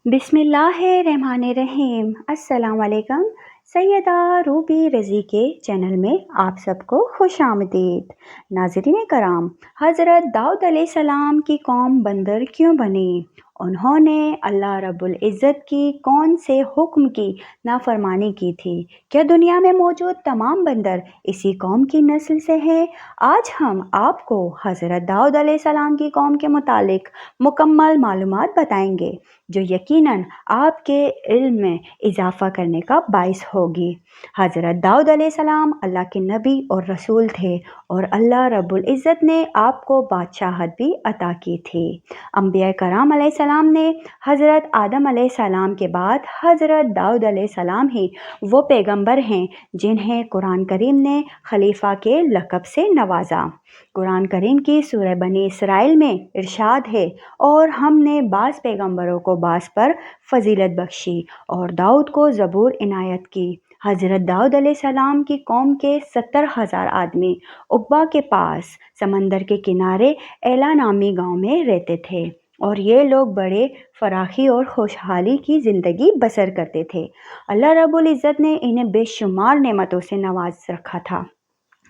बिस्मिल्लाहिर्रहमानिर्रहीम। अस्सलाम वालेकुम। सैयदा रूबी रज़ी के चैनल में आप सबको खुश आमदीद। नाज़रीन कराम, हज़रत दाऊद अलैहिस्सलाम की कौम बंदर क्यों बनी? उन्होंने अल्लाह रब्बुल इज़्ज़त की कौन से हुक्म की नाफरमानी की थी? क्या दुनिया में मौजूद तमाम बंदर इसी कौम की नस्ल से हैं? आज हम आपको हज़रत दाऊद अलैहिस्सलाम की कौम के मुतालिक मुकम्मल मालूमात बताएंगे, जो यकीनन आपके इल्म में इजाफ़ा करने का बाइस होगी। हज़रत दाऊद अलैहिस्सलाम अल्लाह के नबी और रसूल थे और अल्लाह रब्बुल इज़्ज़त ने आपको बादशाहत भी अता की थी। अंबिया कराम अलैहिस्सलाम ने हज़रत आदम अलैहिस्सलाम के बाद हज़रत दाऊद अलैहिस्सलाम ही वो पैगंबर हैं जिन्हें कुरान करीम ने खलीफा के लक़ब से नवाजा। कुरान करीम की सूरह बनी इसराइल में इरशाद है, और हमने बाज़ पैगंबरों को बाज़ पर फजीलत बख्शी और दाऊद को ज़बूर इनायत की। हज़रत दाऊद अलैहिस्सलाम की कौम के 70,000 आदमी उक़बा के पास समंदर के किनारे एला नामी गाँव में रहते थे, और ये लोग बड़े फराखी और खुशहाली की ज़िंदगी बसर करते थे। अल्लाह रब्बुल इज़्ज़त ने इन्हें बेशुमार नेमतों से नवाज रखा था,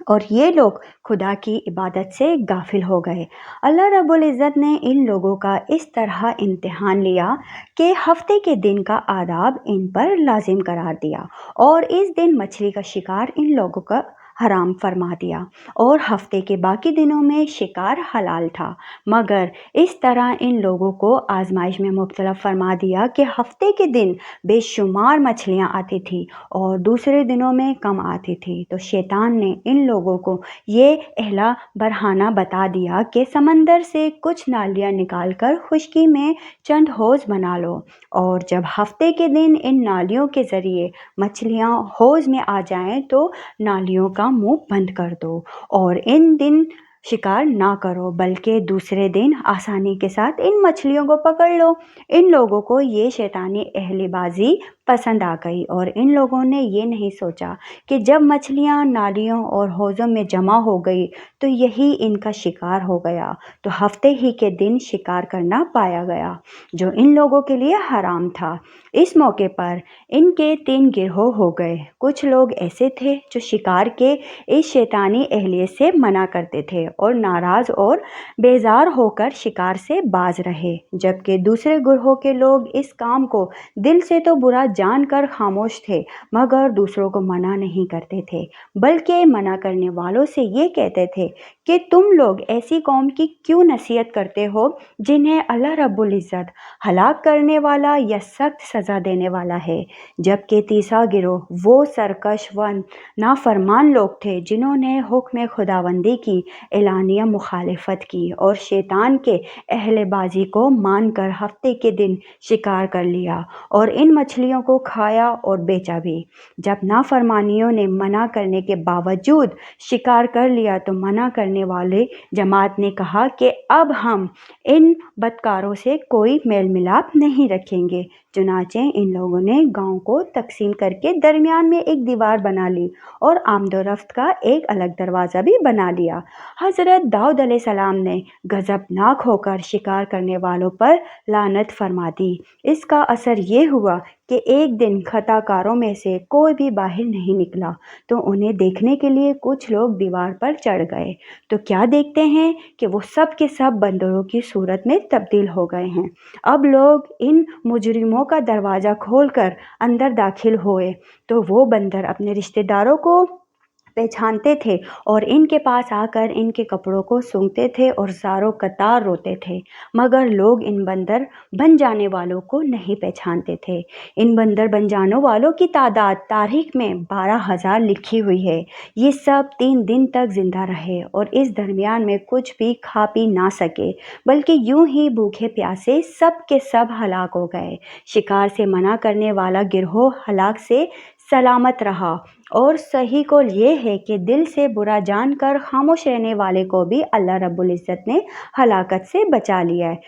और ये लोग खुदा की इबादत से गाफिल हो गए। अल्लाह रब्बुल इज़्ज़त ने इन लोगों का इस तरह इम्तिहान लिया कि हफ्ते के दिन का आदाब इन पर लाजिम करार दिया, और इस दिन मछली का शिकार इन लोगों का हराम फरमा दिया, और हफ्ते के बाकी दिनों में शिकार हलाल था। मगर इस तरह इन लोगों को आजमाइश में मुब्तला फरमा दिया कि हफ्ते के दिन बेशुमार मछलियाँ आती थी और दूसरे दिनों में कम आती थी। तो शैतान ने इन लोगों को ये अहला बरहाना बता दिया कि समंदर से कुछ नालियाँ निकाल कर खुश्की में चंद हौज़ बना लो, और जब हफ्ते के दिन इन नालियों के ज़रिए मछलियाँ हौज़ में आ जाएं तो नालियों का मुंह बंद कर दो, और इन दिन शिकार ना करो, बल्कि दूसरे दिन आसानी के साथ इन मछलियों को पकड़ लो। इन लोगों को ये शैतानी अहलेबाजी पसंद आ गई, और इन लोगों ने ये नहीं सोचा कि जब मछलियाँ नालियों और हौज़ों में जमा हो गई तो यही इनका शिकार हो गया। तो हफ्ते ही के दिन शिकार करना पाया गया, जो इन लोगों के लिए हराम था। इस मौके पर इनके 3 गिरोह हो गए। कुछ लोग ऐसे थे जो शिकार के इस शैतानी अहलियत से मना करते थे और नाराज़ और बेजार होकर शिकार से बाज रहे, जबकि दूसरे गिरोह के लोग इस काम को दिल से तो बुरा जानकर खामोश थे, मगर दूसरों को मना नहीं करते थे, बल्कि मना करने वालों से ये कहते थे कि तुम लोग ऐसी कौम की क्यों नसीहत करते हो जिन्हें अल्लाह रब्बुल इज़्ज़त हलाक करने वाला या सख्त सज़ा देने वाला है। जबकि तीसरा गिरोह वो सरकश व नाफरमान लोग थे जिन्होंने हुक्म खुदावंदी की एलानिया मुखालिफत की और शैतान के अहलेबाजी को मानकर हफ्ते के दिन शिकार कर लिया और इन मछलियों को खाया और बेचा भी। जब नाफरमानियों ने मना करने के बावजूद शिकार कर लिया तो मना करने वाले जमात ने कहा कि अब हम इन बदकारों से कोई मेल मिलाप नहीं रखेंगे। चुनाचे इन लोगों ने गांव को तकसीम करके दरमियान में एक दीवार बना ली और आमदोरफ्त का एक अलग दरवाज़ा भी बना लिया। हज़रत दाऊद अलैहिस्सलाम ने गज़बनाक होकर शिकार करने वालों पर लानत फरमा दी। इसका असर ये हुआ कि एक दिन खताकारों में से कोई भी बाहर नहीं निकला, तो उन्हें देखने के लिए कुछ लोग दीवार पर चढ़ गए, तो क्या देखते हैं कि वो सब के सब बंदरों की सूरत में तब्दील हो गए हैं। अब लोग इन मुजरिमों का दरवाज़ा खोलकर अंदर दाखिल हुए, तो वो बंदर अपने रिश्तेदारों को पहचानते थे और इनके पास आकर इनके कपड़ों को सूंघते थे और ज़ारों कतार रोते थे, मगर लोग इन बंदर बन जाने वालों को नहीं पहचानते थे। इन बंदर बन जाने वालों की तादाद तारीख में 12,000 लिखी हुई है। ये सब 3 दिन तक जिंदा रहे और इस दरमियान में कुछ भी खा पी ना सके, बल्कि यूं ही भूखे प्यासे सब के सब हलाक हो गए। शिकार से मना करने वाला गिरोह हलाक से सलामत रहा, और सही कौल ये है कि दिल से बुरा जानकर खामोश रहने वाले को भी अल्लाह रब्बुल इज़्ज़त ने हलाकत से बचा लिया है।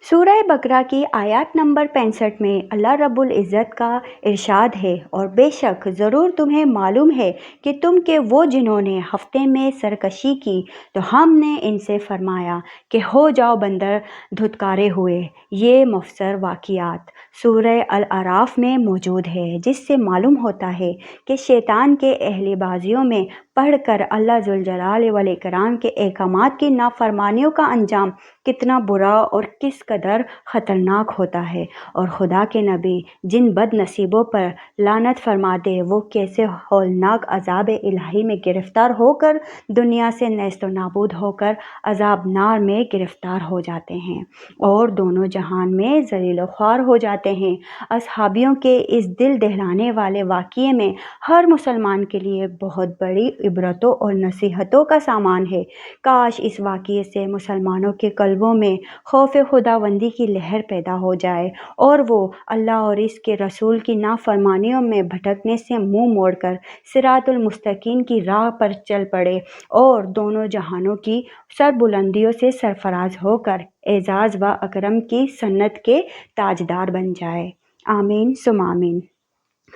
سورہ بقرہ کی آیات نمبر 65 میں اللہ رب العزت کا ارشاد ہے، اور بے شک ضرور تمہیں معلوم ہے کہ وہ جنہوں نے ہفتے میں سرکشی کی تو ہم نے ان سے فرمایا کہ ہو جاؤ بندر دھتکارے ہوئے۔ یہ مفسر واقعات سورہ الاعراف میں موجود ہے، جس سے معلوم ہوتا ہے کہ شیطان کے اہل بازیوں میں پڑھ کر اللہ ذوالجلال والاکرام کے احکامات کی نافرمانیوں کا انجام کتنا برا اور کس قدر خطرناک ہوتا ہے، اور خدا کے نبی جن بد نصیبوں پر لعنت فرماتے وہ کیسے ہولناک عذاب الہی میں گرفتار ہو کر دنیا سے نیست و نابود ہو کر عذاب نار میں گرفتار ہو جاتے ہیں اور دونوں جہان میں ذلیل و خوار ہو جاتے ہیں۔ اصحابیوں کے اس دل دہلانے والے واقعے میں ہر مسلمان کے لیے بہت بڑی عبرتوں اور نصیحتوں کا سامان ہے۔ کاش اس واقعے سے مسلمانوں کے قلبوں میں خوف خداوندی کی لہر پیدا ہو جائے اور وہ اللہ اور اس کے رسول کی نافرمانیوں میں بھٹکنے سے منہ موڑ کر صراط المستقیم کی راہ پر چل پڑے اور دونوں جہانوں کی سربلندیوں سے سرفراز ہو کر اعزاز و اکرم کی سنت کے تاجدار بن جائے۔ آمین ثم آمین۔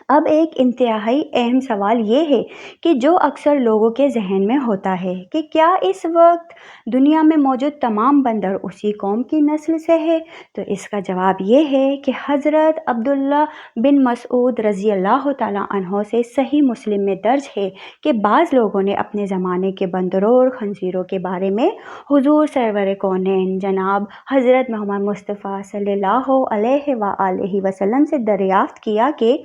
اب ایک انتہائی اہم سوال یہ ہے کہ جو اکثر لوگوں کے ذہن میں ہوتا ہے کہ کیا اس وقت دنیا میں موجود تمام بندر اسی قوم کی نسل سے ہے؟ تو اس کا جواب یہ ہے کہ حضرت عبداللہ بن مسعود رضی اللہ تعالیٰ عنہ سے صحیح مسلم میں درج ہے کہ بعض لوگوں نے اپنے زمانے کے بندروں اور خنزیروں کے بارے میں حضور سرور کونین جناب حضرت محمد مصطفیٰ صلی اللہ علیہ وآلہ وسلم سے دریافت کیا کہ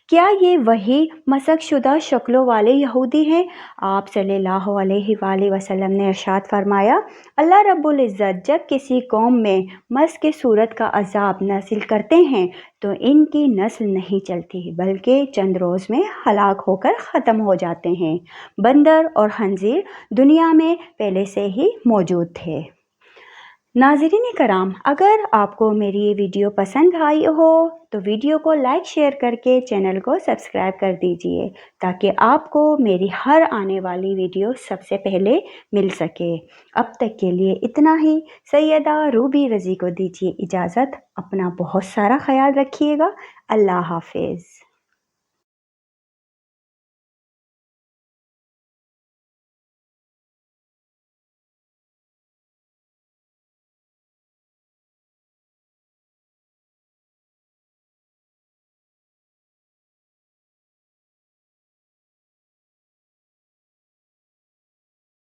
کیا یہ وہی مسخ شدہ شکلوں والے یہودی ہیں؟ آپ صلی اللہ علیہ وآلہ وسلم نے ارشاد فرمایا، اللہ رب العزت جب کسی قوم میں مس کے صورت کا عذاب نازل کرتے ہیں تو ان کی نسل نہیں چلتی بلکہ چند روز میں ہلاک ہو کر ختم ہو جاتے ہیں۔ بندر اور خنزیر دنیا میں پہلے سے ہی موجود تھے۔ ناظرین کرام، اگر آپ کو میری یہ ویڈیو پسند آئی ہو تو ویڈیو کو لائک شیئر کر کے چینل کو سبسکرائب کر دیجئے تاکہ آپ کو میری ہر آنے والی ویڈیو سب سے پہلے مل سکے۔ اب تک کے لیے اتنا ہی۔ سیدہ روبی رضی کو دیجیے اجازت۔ اپنا بہت سارا خیال رکھیے گا۔ اللہ حافظ۔